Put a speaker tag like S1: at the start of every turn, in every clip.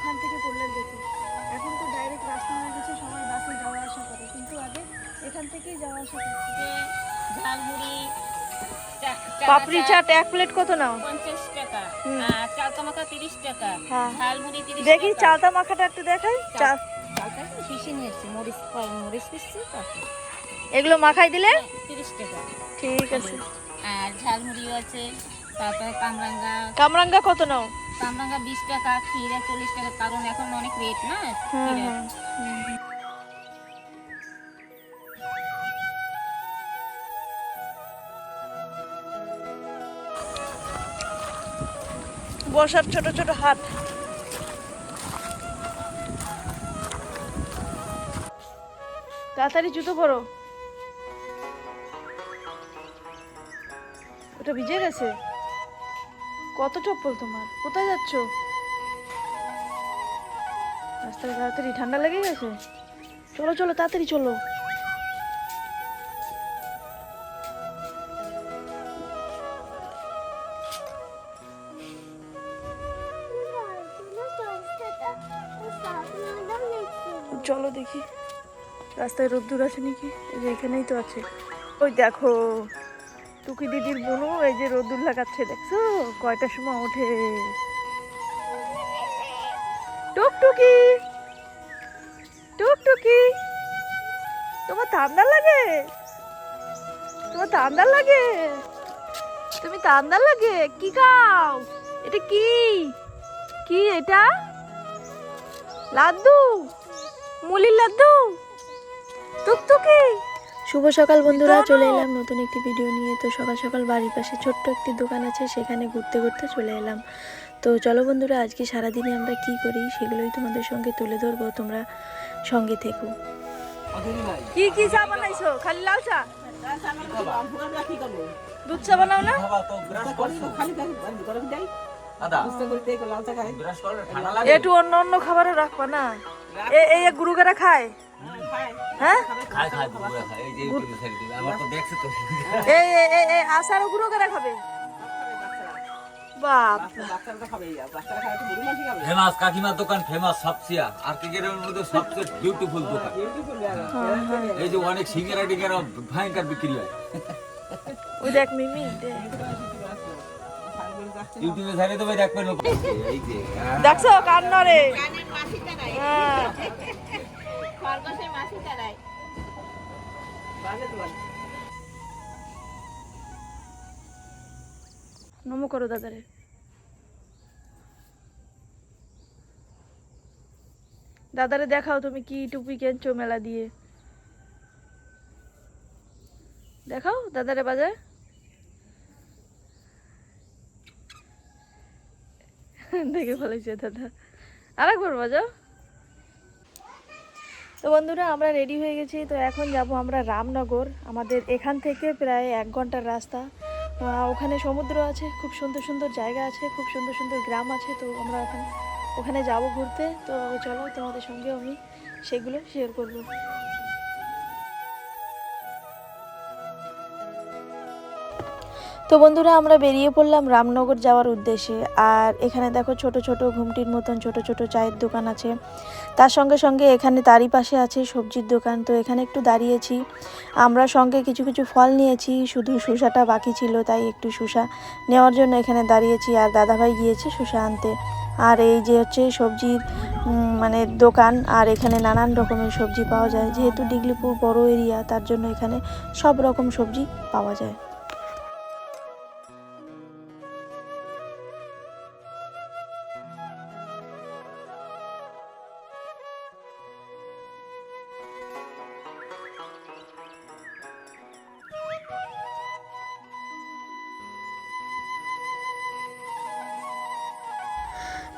S1: এখান থেকে করলেন যেত। এখন তো ডাইরেক্ট রাস্তা হয়ে গেছে, সবাই বাসে যাওয়া আসা করে, কিন্তু আগে এখান থেকেই যাওয়া আসা করতে।
S2: ঝালমুড়ি
S1: পাপড়ি চাট এক প্লেট কত নাও?
S2: 50 টাকা, আর চালতা মাখা 30 টাকা,
S1: হ্যাঁ
S2: ঝালমুড়ি 30
S1: দেখি
S2: টাকা।
S1: চালতা মাখাটা একটু দেখাই।
S2: চালতা একটু বেশি নিয়ে এসেছি, মরিচ পিসছি তারপর
S1: এগুলো মাখাই দিলে
S2: 30 টাকা।
S1: ঠিক আছে।
S2: আর ঝালমুড়িও আছে, তারপরে কামরাঙ্গা
S1: কামরাঙ্গা কত নাও?
S2: 20 টাকা, ক্ষীরা 40 টাকা, কারণ এখন অনেক রেট না ক্ষীরের।
S1: বসার ছোট ছোট হাট। তাড়াতাড়ি জুতো পরো, ওটা ভিজে গেছে। কত চপ্পল তোমার? কোথায় যাচ্ছ? রাস্তায় তাড়াতাড়ি, ঠান্ডা লেগে গেছে। চলো চলো তাড়াতাড়ি চলো। চলো দেখি রাস্তায় রোদ্দুর আছে নাকি। এই যে এখানেই তো আছে। ওই দেখো টুকি দিদির বোনও এই যে রোদ্দুর লাগাচ্ছে, দেখছো কয়টার সময় ওঠে। টুকটুকি টুকটুকি, তোমার ঠান্ডা লাগে? তোমার ঠান্ডা লাগে? তুমি ঠান্ডা লাগে? কি খাও? এটা কি? কি এটা? লাড্ডু, মুলির লাড্ডু। টুকটুকি। শুভ সকাল বন্ধুরা, চলে এলাম নতুন একটি ভিডিও নিয়ে। তো সকাল সকাল বাড়ির পাশে ছোট্ট একটি দোকান আছে, সেখানে ঘুরতে ঘুরতে চলে এলাম। তো চলো বন্ধুরা, আজকে সারাদিনে আমরা কি করি সেগুলোই তোমাদের সঙ্গে তুলে ধরবো, তোমরা সঙ্গে থেকো। কি কি চা বানাইছো? খালি লাল চা? দুধ চা বানাও না? একটু অন্য অন্য খাবারও রাখবা না? এই গুরুগারা খায়? হ্যাঁ এই আসারও গুরুগারা খাবে? বাপ,
S3: ফেমাস কাকিমার দোকান, ফেমাস সবচেয়ে আর্টিকের মধ্যে সবচেয়ে বিউটিফুল দোকান। এই যে অনেক সিঙ্গারা টিঙ্গারা ভয়ঙ্কর বিক্রি হয়।
S1: ওই দেখ মিমি,
S3: ইউটিউবে ছাড়ে তো ভাই দেখবেন। এই যে
S1: দেখছো কান নড়ে। নমো করো দাদারে। দাদারে দেখাও তুমি কি টুপি কেনছো মেলা দিয়ে। দেখাও দাদারে বাজায়। দেখে ফেলেছে দাদা, আরেকবার বাজাও। তো বন্ধুরা আমরা রেডি হয়ে গেছি। তো এখন যাব আমরা রামনগর। আমাদের এখান থেকে প্রায় 1 ঘন্টার রাস্তা। ওখানে সমুদ্র আছে, খুব সুন্দর সুন্দর জায়গা আছে, খুব সুন্দর সুন্দর গ্রাম আছে। তো আমরা ওখানে যাব ঘুরতে। তো চলো তোমাদের সঙ্গে আমি সেগুলো শেয়ার করব। তো বন্ধুরা আমরা বেরিয়ে পড়লাম রামনগর যাওয়ার উদ্দেশ্যে। আর এখানে দেখো ছোট ছোট ঘুমটির মতন ছোট ছোট চায়ের দোকান আছে, তার সঙ্গে সঙ্গে এখানে তারই পাশে আছে সবজির দোকান। তো এখানে একটু দাঁড়িয়েছি, আমরা সঙ্গে কিছু কিছু ফল নিয়েছি, শুধু শসাটা বাকি ছিল, তাই একটু শসা নেওয়ার জন্য এখানে দাঁড়িয়েছি। আর দাদাভাই গিয়েছে শসা আনতে। আর এই যে হচ্ছে সবজির মানে দোকান। আর এখানে নানান রকমের সবজি পাওয়া যায়, যেহেতু ডিগলিপুর বড় এরিয়া, তার জন্য এখানে সব রকম সবজি পাওয়া যায়।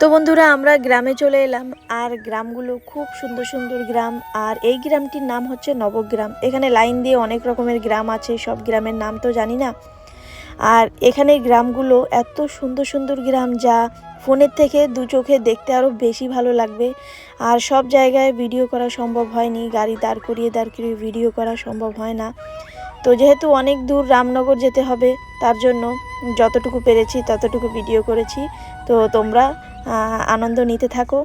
S1: তো বন্ধুরা আমরা গ্রামে চলে এলাম। আর গ্রামগুলো খুব সুন্দর সুন্দর গ্রাম। আর এই গ্রামটির নাম হচ্ছে নবগ্রাম। এখানে লাইন দিয়ে অনেক রকমের গ্রাম আছে, সব গ্রামের নাম তো জানি না। আর এখানে গ্রামগুলো এত সুন্দর সুন্দর গ্রাম, যা ফোনের থেকে দু চোখে দেখতে আরও বেশি ভালো লাগবে। আর সব জায়গায় ভিডিও করা সম্ভব হয়নি, গাড়ি দাঁড় করিয়ে ভিডিও করা সম্ভব হয় না। তো যেহেতু অনেক দূর রামনগর যেতে হবে, তার জন্য যতটুকু পেরেছি ততটুকু ভিডিও করেছি। তো তোমরা আনন্দ নিতে থাকো।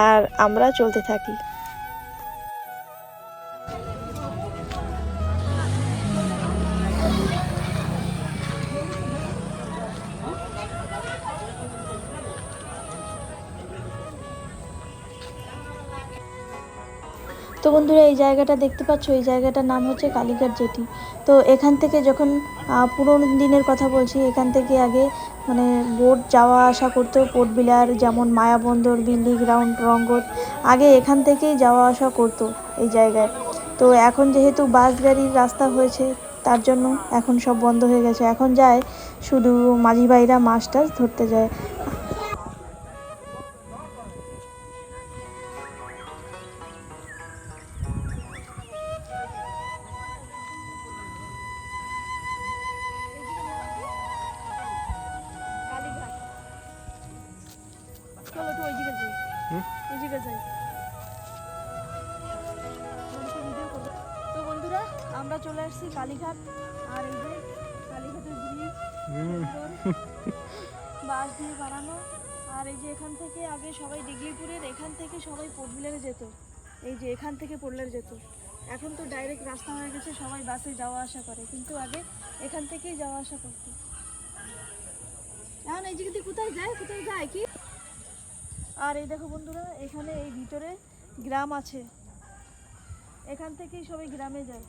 S1: আর আমরা চলতে থাকি। তো বন্ধুরা এই জায়গাটা দেখতে পাচ্ছ, এই জায়গাটার নাম হচ্ছে কালীঘাট জেটি। তো এখান থেকে যখন পুরোনো দিনের কথা বলছি, এখান থেকে আগে মানে বোট যাওয়া আসা করতো, পোর্ট বিলার যেমন মায়াবন্দর, বিল্লি গ্রাউন্ড, রঙ্গত, আগে এখান থেকেই যাওয়া আসা করতো এই জায়গায়। তো এখন যেহেতু বাস গাড়ির রাস্তা হয়েছে তার জন্য এখন সব বন্ধ হয়ে গেছে। এখন যায় শুধু মাঝি ভাইরা মাছ টাছ ধরতে যায়। তো বন্ধুরা আমরা চলে আসছি কালীঘাট। আর এই যে কালীঘাটের ব্রিজ, বাঁশ দিয়ে বানানো। আর এই যে এখান থেকে আগে সবাই ডিগলিপুরের এখান থেকে সবাই পোর্ট বিলারে যেত, এই যে এখান থেকে পোর্টলারে যেত। এখন তো ডাইরেক্ট রাস্তা হয়ে গেছে, সবাই বাসে যাওয়া আসা করে, কিন্তু আগে এখান থেকেই যাওয়া আসা করতো। এখন এই জায়গাতে কোথায় যায় কি? আর এই দেখো বন্ধুরা, এখানে এই ভিতরে গ্রাম আছে, এখান থেকেই সবাই গ্রামে যায়।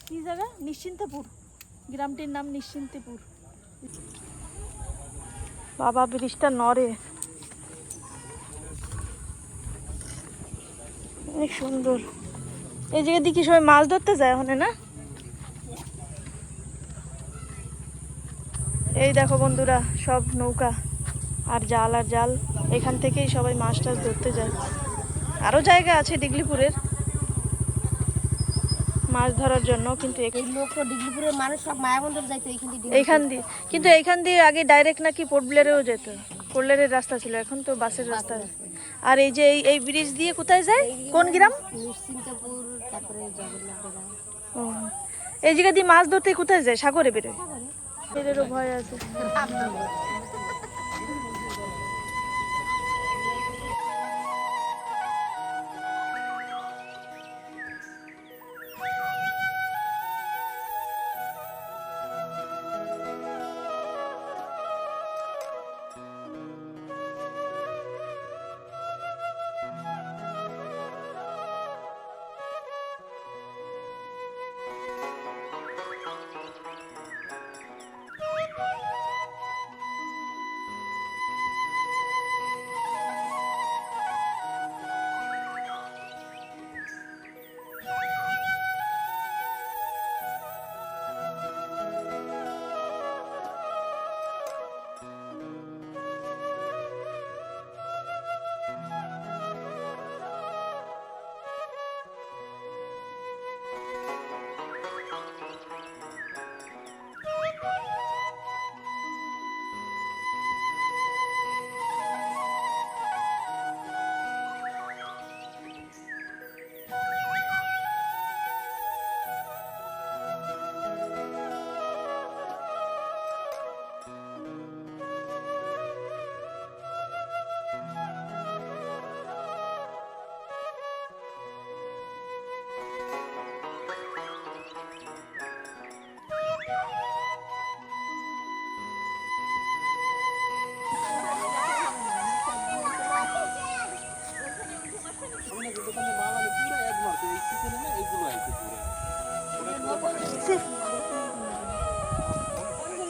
S1: কি জায়গা? নিশ্চিন্তপুর, গ্রামটির নাম নিশ্চিন্তপুর। বাবা ব্রিজটা নড়ে, অনেক সুন্দর। এই জায়গা দিয়ে কি সবাই মাছ ধরতে যায় ওখানে না? এই দেখো বন্ধুরা, সব নৌকা আর জাল, এখান থেকেই সবাই মাছ টাছ ধরতে যায়। আরও জায়গা আছে ডিগলিপুরের মাছ ধরার জন্য, কিন্তু
S2: এই লোক তো ডিগলিপুরের মানুষ সব মায়াবন্দর যাইতো
S1: এইখান দিয়ে, কিন্তু এইখান দিয়ে আগে ডাইরেক্ট নাকি পোর্ট ব্লেয়ারেও যেত। পোর্টব্লেয়ারের রাস্তা ছিল, এখন তো বাসের রাস্তা। আর এই যে এই ব্রিজ দিয়ে কোথায় যায়? কোন গ্রাম?
S2: নিশ্চিন্তপুর, তারপরে জগন্নাথ।
S1: ও, এই জায়গা দিয়ে মাছ ধরতে কোথায় যায়? সাগরে বেরোয়? এদেরও ভয় আছে।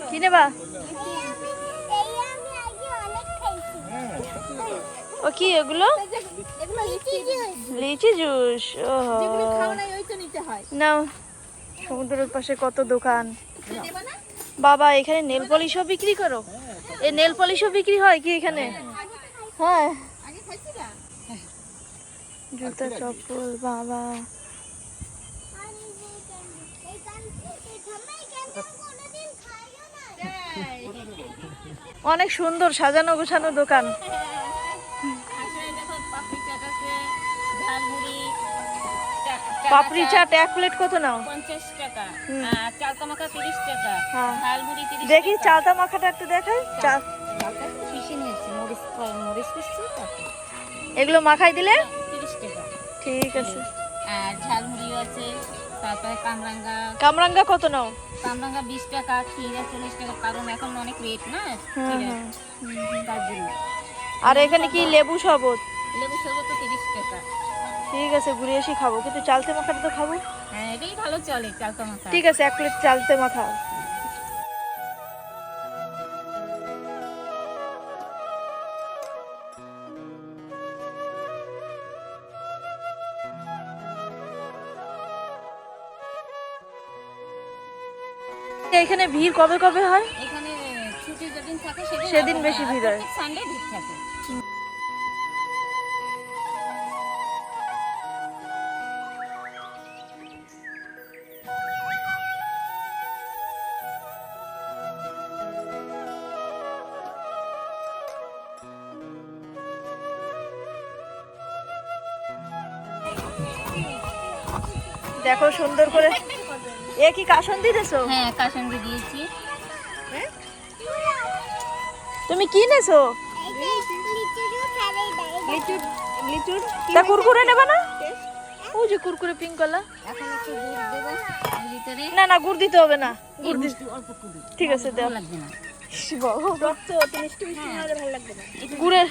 S1: কি নেবা? ও কি এগুলো? লিচি জুস। নাও, সমুদ্রের পাশে কত দোকান। বাবা এখানে নেল পলিশও বিক্রি করো? এই নেল পলিশও বিক্রি হয় কি এখানে? হ্যাঁ, জুতা চপ্পল। বাবা অনেক সুন্দর সাজানো গোছানো দোকান। পাপড়ি চাট এক প্লেট কত নাও?
S2: 50 টাকা। চালতা মাখা 30 টাকা।
S1: হ্যাঁ।
S2: ঝালমুড়ি 30 টাকা।
S1: দেখি চালতা মাখাটা একটু দেখাই।
S2: চালতা শিশি নিয়েছে। মরিচ পিসছি তারপর
S1: এগুলো মাখাই দিলে
S2: 30 টাকা।
S1: ঠিক আছে।
S2: আর ঝালমুড়িও আছে, তারপরে
S1: কামরাঙ্গা কত নাও?
S2: কামরাঙ্গা 20 টাকা, ক্ষীরা 40 টাকা, কারণ এখন অনেক রেট না ক্ষীরা, তার জন্য।
S1: আর এখানে কি লেবু শরবত?
S2: লেবু শরবত তো 30 টাকা।
S1: ঠিক আছে, ঘুরে এসে খাবো, কিন্তু চালতে মাখাটা তো খাবো।
S2: হ্যাঁ, এটাই ভালো চলে, চালতা মাথা।
S1: ঠিক আছে, 1 প্লেট চালতে মাখা। এখানে ভিড় কবে কবে হয়?
S2: এখানে ছুটি যেদিন থাকে
S1: সেদিন বেশি ভিড় হয়।
S2: সানডে ভিড় থাকে।
S1: দেখো সুন্দর করে। এ কি কাসন্দি দিছো?
S2: হ্যাঁ, কাসন্দি দিয়েছি।
S1: তুমি কি নেছো? তা কুরকুরে নেবে না? ওই যে কুরকুরে পিঙ্ক কলা।
S2: এখন একটু গুড় দেবো ভিতরে।
S1: না না, গুড় দিতে হবে না। গুড় দিতে
S2: মিষ্টি অল্প করে।
S1: ঠিক আছে, দাও।
S2: লাগবে না।
S1: রক্ত তো মিষ্টি মিষ্টি না হলে ভালো লাগবে না। গুড়ের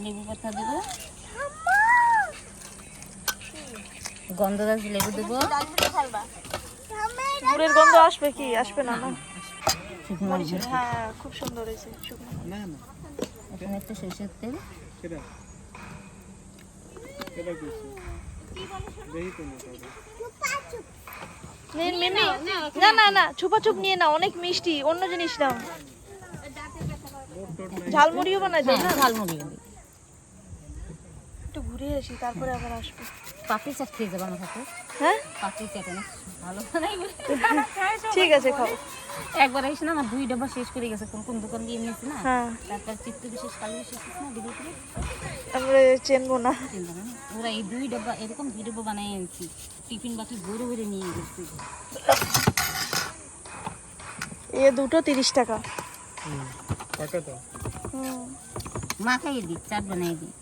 S2: লেবু পাতা দেবো, গন্ধরাজ লেবু দেবো।
S1: গুড়ের গন্ধ আসবে কি? আসবে না, না?
S2: শুকনো মরিচ।
S1: হ্যাঁ, খুব সুন্দর হয়েছে শুকনো।
S2: এখানে একটু সরষের তেল।
S1: নিন মিমি। না না না, ছুপাছুপ নিয়ে নাও, অনেক মিষ্টি। অন্য জিনিস নাও। ঝালমুড়িও বানাইছো না?
S2: ঝালমুড়ি
S1: একটু ঘুরে আসি, তারপরে আবার আসবো।
S2: পাপড়ি চাট খেয়ে যাবো আমার সাথে।
S1: হ্যাঁ,
S2: পাপড়ি চাট অনেক ভালো বানাই।
S1: ঠিক আছে, খাও।
S2: একবার এসে না আমার 2 ডাব্বা শেষ করে গেছে, কোন কোন দোকান দিয়ে নিয়েছি না।
S1: হ্যাঁ,
S2: তারপর চিত্ত বিশেষ কালী বিশেষ না দিদি করে
S1: আমরা চেনবো না।
S2: ওরা এই 2 ডাব্বা এরকম 2 ডাব্বা বানাই এনেছি, টিফিন বাকি ভরে ভরে নিয়ে গেছি।
S1: এ দুটো 30 টাকা।
S2: মা খাইয়ে দিই, চাট বানাই দিই।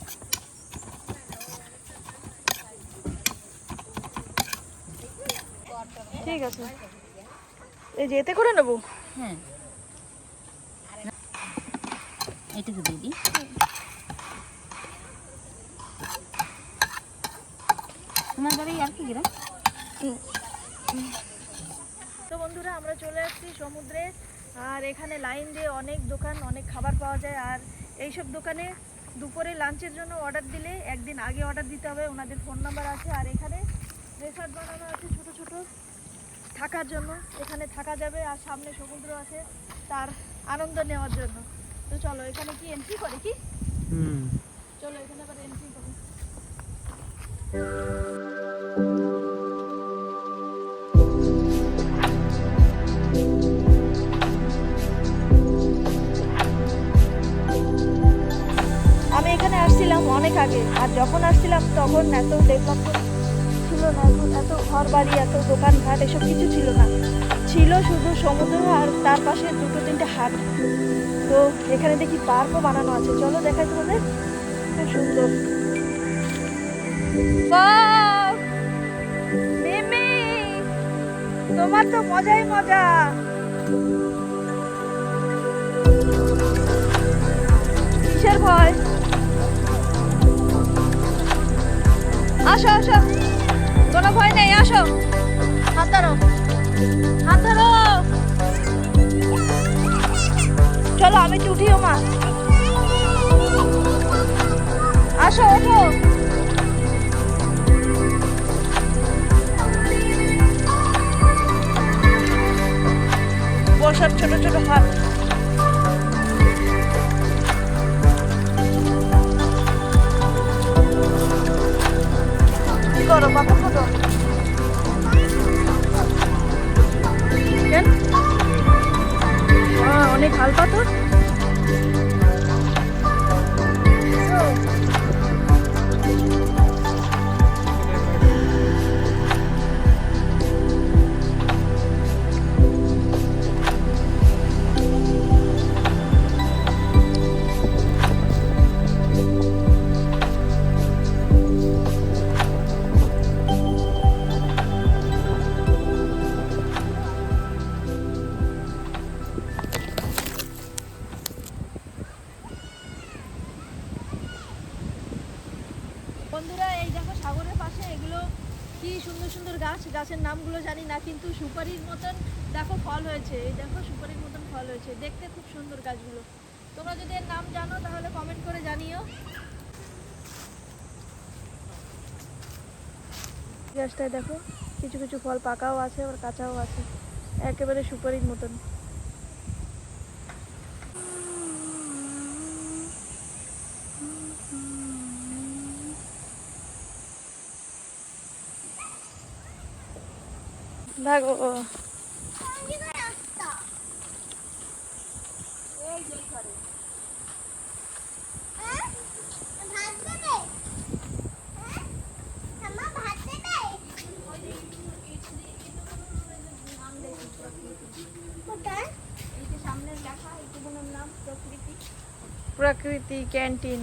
S1: ঠিক আছে, এই যে এতে করে নেবো।
S2: হ্যাঁ, এইটুকু দিয়ে দিই। তোমার বাড়ি আর কি গ্রাম?
S1: তো বন্ধুরা, আমরা চলে আসছি সমুদ্রে। আর এখানে লাইন দিয়ে অনেক দোকান, অনেক খাবার পাওয়া যায়। আর এইসব দোকানে দুপুরে লাঞ্চের জন্য অর্ডার দিলে একদিন আগে অর্ডার দিতে হবে। ওনাদের ফোন নাম্বার আছে। আর এখানে রেসর্ট বানানো আছে ছোট ছোট থাকার জন্য। এখানে থাকা যাবে, আর সামনে সমুদ্র আছে তার আনন্দ নেওয়ার জন্য। তো চলো, এখানে কি এন্ট্রি করে কি? চলো, এখানে আবার এন্ট্রি করি। আমি এখানে আসছিলাম অনেক আগে, আর যখন আসছিলাম তখন এত ডেভেলপ ছিল না, এত ঘর বাড়ি, এত দোকানঘাট এসব কিছু ছিল না। ছিল শুধু সমুদ্র আর তার পাশে 2-3টে হাট। তো এখানে দেখি পার্কও বানানো আছে। চলো দেখাই তোমাদের, খুব সুন্দর। মিমি, তোমার তো মজাই মজা। কিসের ভয়? আসো আসো, কোনো ভয় নেই, আসো। হাত ধরো, হাত ধরো। চলো, আমি একটু উঠিও মা। আসো ওঠো। বসার ছোট ছোট হাত। কি করো, পাথর খাবো? কেন? অনেক হাল পাথর। কি সুন্দর সুন্দর গাছ, গাছের নামগুলো জানি না, কিন্তু সুপারির মতন দেখো ফল হয়েছে। এই দেখো সুপারির মতন ফল হয়েছে, দেখতে খুব সুন্দর গাছগুলো। তোমরা যদি এর নাম জানো তাহলে কমেন্ট করে জানিও। গাছটায় দেখো কিছু কিছু ফল পাকাও আছে আবার কাঁচাও আছে, একেবারে সুপারির মতন। ভাগো প্রকৃতি ক্যান্টিন।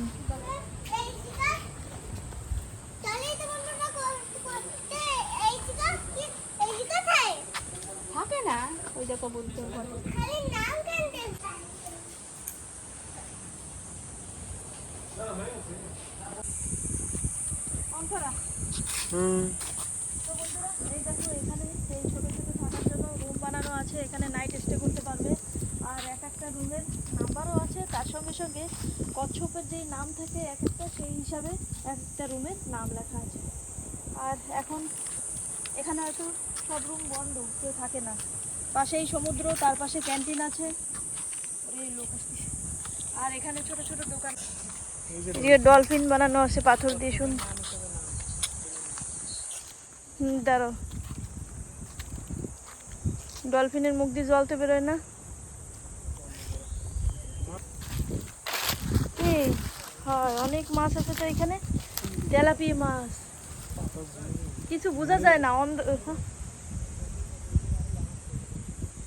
S1: থাকে না ওই দেখো বলতে এই দেখো এখানে সেই ছোট ছোট থাকার জন্য রুম বানানো আছে, এখানে নাইট স্টে করতে পারবে। আর এক একটা রুমের নাম্বারও আছে, তার সঙ্গে সঙ্গে কচ্ছপের যেই নাম থাকে এক একটা, সেই হিসাবে এক একটা রুমের নাম লেখা আছে। আর এখন এখানে হয়তো সব রুম বন্ধ, কেউ থাকে না। পাশেই সমুদ্র, তার পাশে ক্যান্টিন আছে। এই লোক আসছে। আর এখানে ছোট ছোট দোকান, এদিকে ডলফিন বানানো আছে পাথর দিয়ে। শুন দাঁড়ো, ডলফিনের মুখ দিয়ে জল তো বেরোয় না। হয় অনেক মাছ আছে তো এখানে, তেলাপিয়া মাছ, কিছু বোঝা যায় না।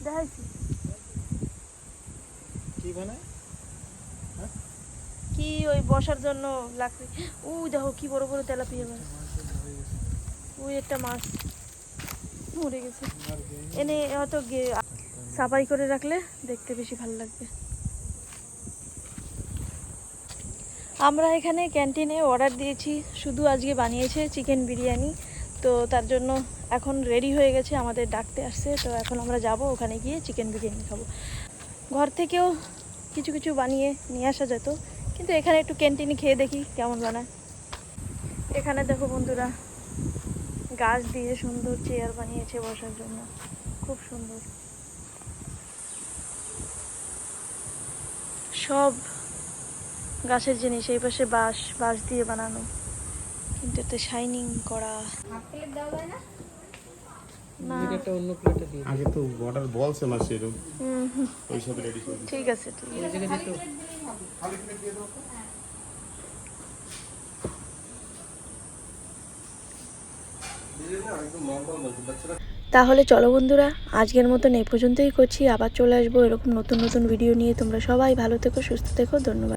S1: দেখাইছি কি ওই বসার জন্য লাগবে। দেখো কি বড় বড় তেলাপিয়া মাছ, ওই একটা মাছ মরে গেছে। এনে হয়তো সাফাই করে রাখলে দেখতে বেশি ভালো লাগবে। আমরা এখানে ক্যান্টিনে অর্ডার দিয়েছি, শুধু আজকে বানিয়েছে চিকেন বিরিয়ানি। তো তার জন্য এখন রেডি হয়ে গেছে, আমাদের ডাকতে আসছে। তো এখন আমরা যাব ওখানে গিয়ে চিকেন বিরিয়ানি খাবো। ঘর থেকেও কিছু কিছু বানিয়ে নিয়ে আসা যেত, কিন্তু এখানে একটু ক্যান্টিনে খেয়ে দেখি কেমন বানায়। এখানে দেখো বন্ধুরা, গাছ দিয়ে সুন্দর চেয়ার বানিয়েছে বসার জন্য, খুব সুন্দর। সব গাছের জিনিস, এই পাশে বাঁশ দিয়ে বানানো, কিন্তু এতে শাইনিং করা। না
S4: আগে তো অর্ডার বলছে না সেরকম, ওই সাথে রেডি করে
S1: ঠিক আছে, ঠিক আছে। তাহলে চলো বন্ধুরা, আজকের মতন এই পর্যন্তই করছি। আবার চলে আসবো এরকম নতুন নতুন ভিডিও নিয়ে। তোমরা সবাই ভালো থেকো, সুস্থ থেকো, ধন্যবাদ।